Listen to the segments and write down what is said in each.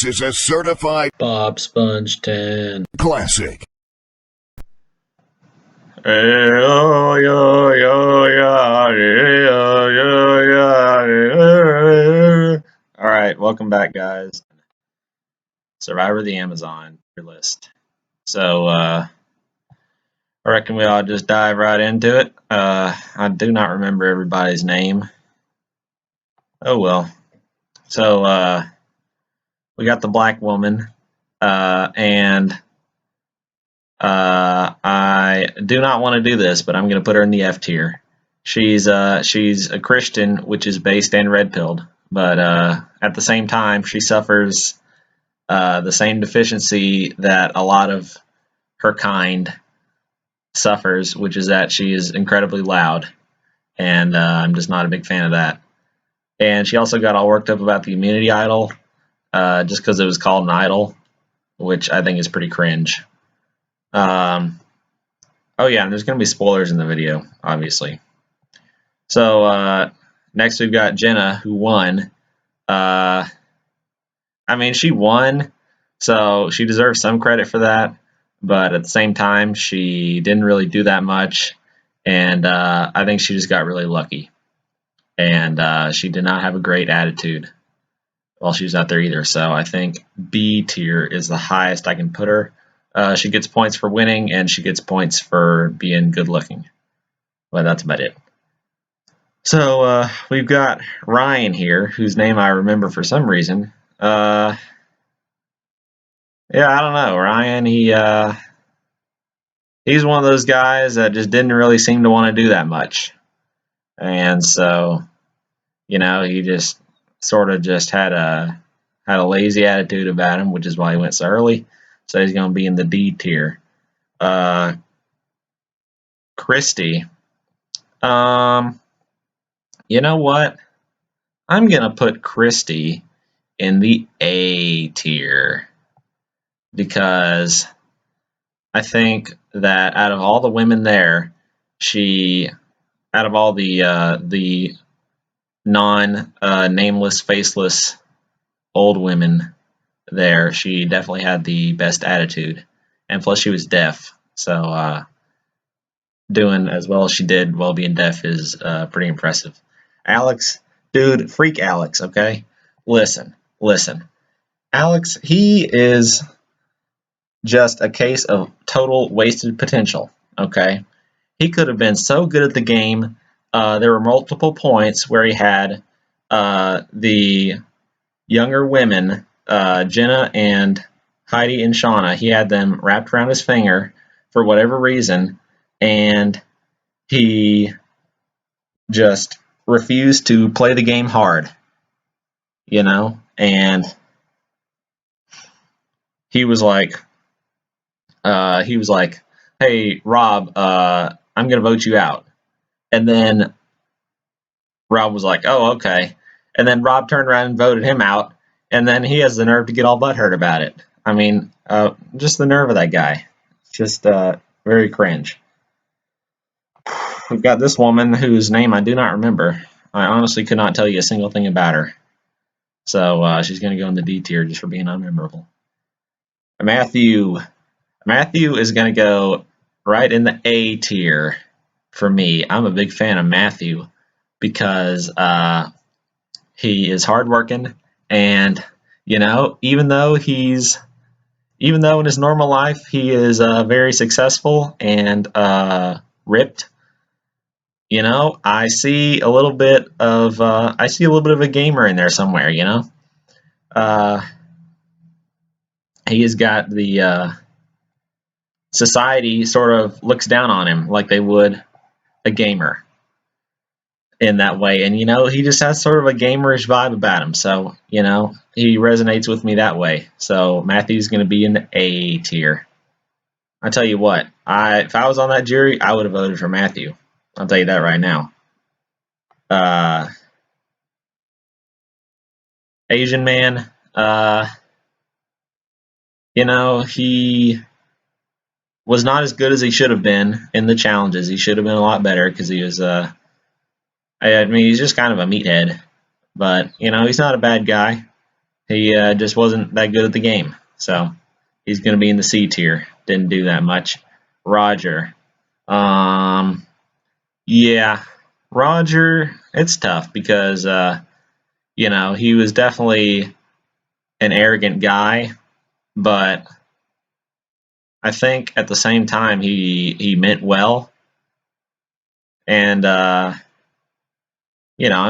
This is a certified Bob Sponge 10. classic. Alright, welcome back, guys. Survivor of the Amazon, your list. So, I reckon we all just dive right into it. I do not remember everybody's name. Oh well. So, we got the black woman, and I do not want to do this, but I'm going to put her in the F tier. She's a Christian, which is based and red pilled, but at the same time, she suffers the same deficiency that a lot of her kind suffers, which is that she is incredibly loud, and I'm just not a big fan of that. And she also got all worked up about the immunity idol, just because it was called an idol, which I think is pretty cringe. Oh yeah, and there's going to be spoilers in the video, obviously. So next we've got Jenna, who won. I mean, she won, so she deserves some credit for that, but at the same time, she didn't really do that much, and I think she just got really lucky. And she did not have a great attitude while she was out there either, so I think B tier is the highest I can put her. She gets points for winning, and she gets points for being good looking. But that's about it. So we've got Ryan here, whose name I remember for some reason. Yeah, I don't know. Ryan, he's one of those guys that just didn't really seem to want to do that much. And so, you know, he just sort of just had a lazy attitude about him, which is why he went so early. So he's going to be in the D tier. Christy. You know what? I'm going to put Christy in the A tier because I think that out of all the women there, out of all the nameless, faceless old women there, she definitely had the best attitude, and plus she was deaf, so doing as well as she did while being deaf is pretty impressive. Alex, dude, freak Alex, okay? Listen. Alex, he is just a case of total wasted potential, okay? He could have been so good at the game. There were multiple points where he had the younger women, Jenna and Heidi and Shauna, he had them wrapped around his finger for whatever reason, and he just refused to play the game hard, you know? And he was like, hey, Rob, I'm going to vote you out. And then Rob was like, oh, okay. And then Rob turned around and voted him out. And then he has the nerve to get all butthurt about it. I mean, just the nerve of that guy. Just very cringe. We've got this woman whose name I do not remember. I honestly could not tell you a single thing about her. So she's going to go in the D tier just for being unmemorable. Matthew. Matthew is going to go right in the A tier for me. I'm a big fan of Matthew because he is hardworking, and you know, even though in his normal life he is very successful and ripped, you know, I see a little bit of a gamer in there somewhere. You know, he has got the society sort of looks down on him like they would a gamer in that way, and you know, he just has sort of a gamerish vibe about him, so you know, he resonates with me that way. So Matthew's going to be in the A tier. I tell you what, if I was on that jury, I would have voted for Matthew. I'll tell you that right now. Asian man, you know, he was not as good as he should have been in the challenges. He should have been a lot better because he was I mean, he's just kind of a meathead, but you know, he's not a bad guy. He just wasn't that good at the game. So he's going to be in the C tier. Didn't do that much. Roger. Um, yeah, Roger. It's tough because he was definitely an arrogant guy, but I think at the same time he meant well, and I'm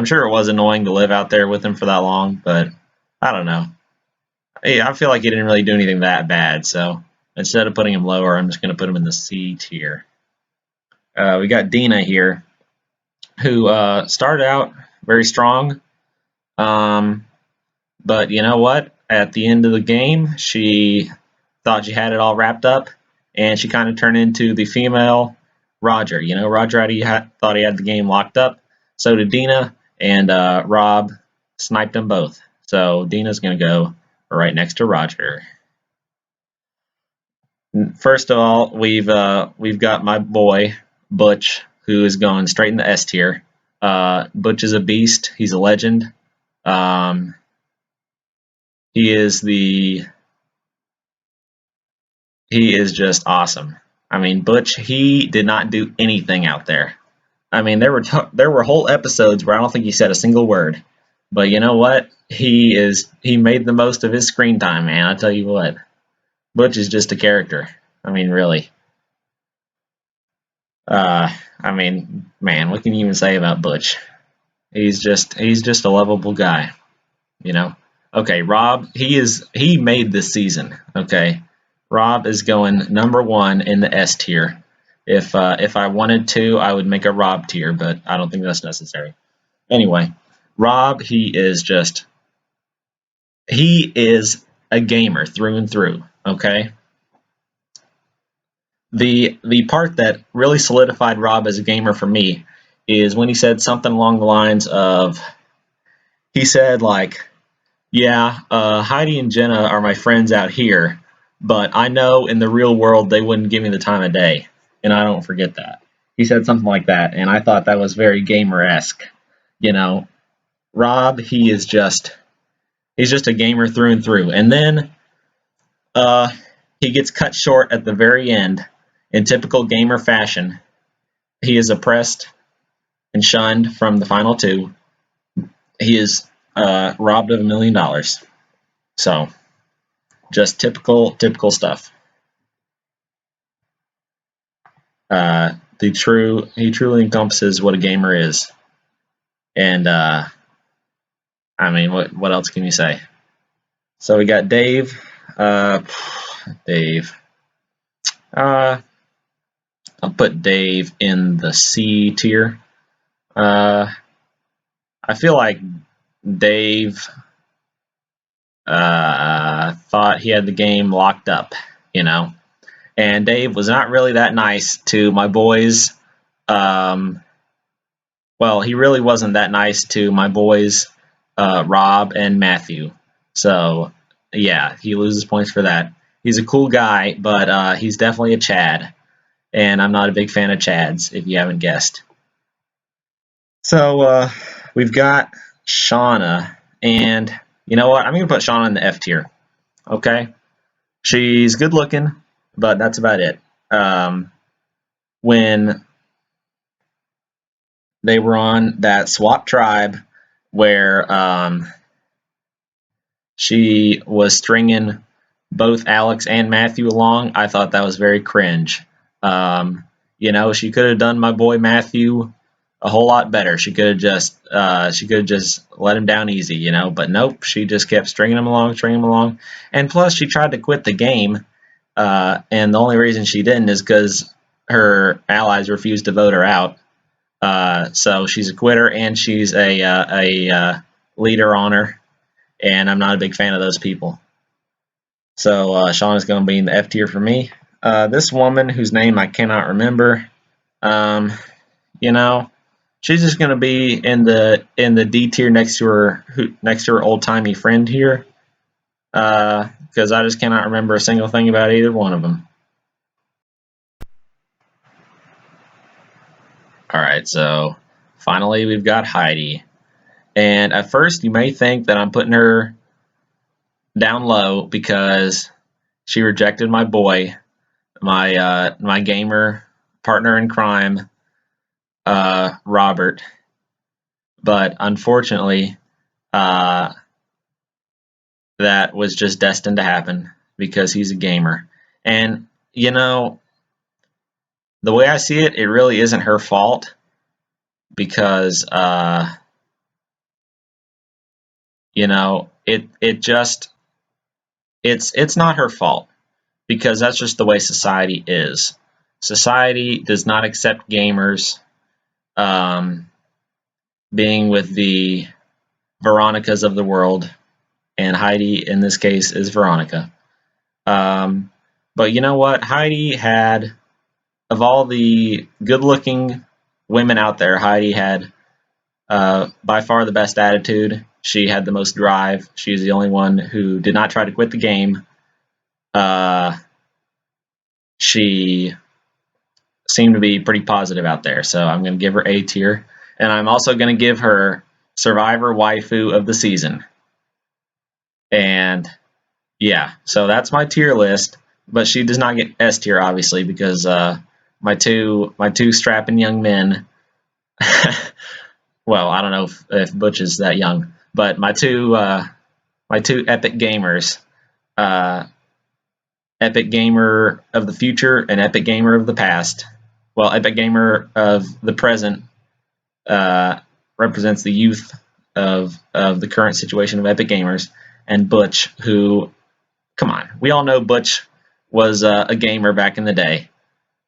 sure it was annoying to live out there with him for that long, but I don't know. I feel like he didn't really do anything that bad, so instead of putting him lower, I'm just going to put him in the C tier. We got Dina here, who started out very strong, um, but you know what? At the end of the game, she thought she had it all wrapped up, and she kind of turned into the female Roger. Roger thought he had the game locked up. So did Dina, and Rob sniped them both. So Dina's going to go right next to Roger. First of all, we've got my boy Butch, who is going straight in the S tier. Butch is a beast. He's a legend. Um, he is just awesome. I mean, Butch, he did not do anything out there. I mean, there were whole episodes where I don't think he said a single word. But you know what? He made the most of his screen time, man. I tell you what, Butch is just a character. I mean, really. I mean, man, what can you even say about Butch? He's just a lovable guy, you know. Okay, Rob, he made this season. Okay, Rob is going number one in the S tier. If I wanted to, I would make a Rob tier, but I don't think that's necessary. Anyway, Rob, he is a gamer through and through. Okay, the part that really solidified Rob as a gamer for me is when he said something along the lines of, he said like, yeah, Heidi and Jenna are my friends out here, but I know in the real world they wouldn't give me the time of day, and I don't forget that. He said something like that, and I thought that was very gamer-esque. You know, Rob, he's just a gamer through and through. And then uh, he gets cut short at the very end in typical gamer fashion. He is oppressed and shunned from the final two. He is robbed of $1 million. So just typical stuff. He truly encompasses what a gamer is, and I mean, what else can you say? So we got Dave. Dave. I'll put Dave in the C tier. I feel like Dave thought he had the game locked up, you know. And Dave was not really that nice to my boys. Well, he really wasn't that nice to my boys, Rob and Matthew. So, yeah, he loses points for that. He's a cool guy, but he's definitely a Chad. And I'm not a big fan of Chads, if you haven't guessed. So, we've got Shauna. And you know what? I'm going to put Shauna in the F tier. Okay? She's good looking, but that's about it. When they were on that swap tribe where she was stringing both Alex and Matthew along, I thought that was very cringe. She could have done my boy Matthew a whole lot better. She could have just let him down easy, But nope, she just kept stringing him along, and plus she tried to quit the game, and the only reason she didn't is because her allies refused to vote her out. So she's a quitter, and she's a leader on her, and I'm not a big fan of those people. So Sean is going to be in the F tier for me. This woman, whose name I cannot remember, she's just going to be in the D tier next to her old timey friend here, because I just cannot remember a single thing about either one of them. All right, so finally we've got Heidi. And at first, you may think that I'm putting her down low because she rejected my boy, my gamer partner in crime, Robert. But unfortunately, uh, that was just destined to happen because he's a gamer. And you know, the way I see it, it really isn't her fault because you know, it just it's not her fault because that's just the way society is. Society does not accept gamers um, being with the Veronicas of the world, and Heidi in this case is Veronica. Um, but you know what? Heidi had, of all the good-looking women out there, Heidi had by far the best attitude. She had the most drive. She's the only one who did not try to quit the game. She seemed to be pretty positive out there, so I'm going to give her A tier. And I'm also going to give her Survivor Waifu of the Season. And yeah, so that's my tier list. But she does not get S tier, obviously, because my two strapping young men. Well, I don't know if Butch is that young, but my two epic gamers, uh, epic gamer of the future and epic gamer of the past. Well, epic gamer of the present represents the youth of the current situation of epic gamers, and Butch, who, come on, we all know Butch was a gamer back in the day.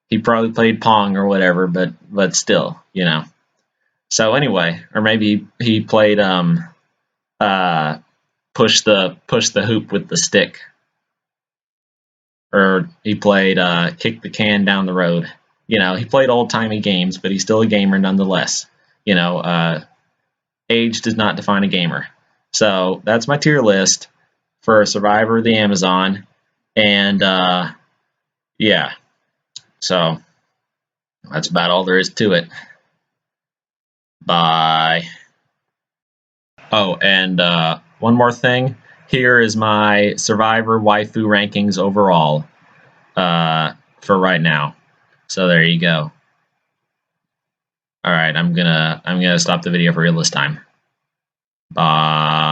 He probably played Pong or whatever, but still, you know. So anyway, or maybe he played uh, push the hoop with the stick, or he played kick the can down the road. You know, he played old timey games, but he's still a gamer nonetheless. You know, age does not define a gamer. So that's my tier list for Survivor of the Amazon, and yeah, so that's about all there is to it. Bye. Oh, and one more thing. Here is my Survivor waifu rankings overall for right now. So there you go. All right, I'm gonna stop the video for real this time. Bye.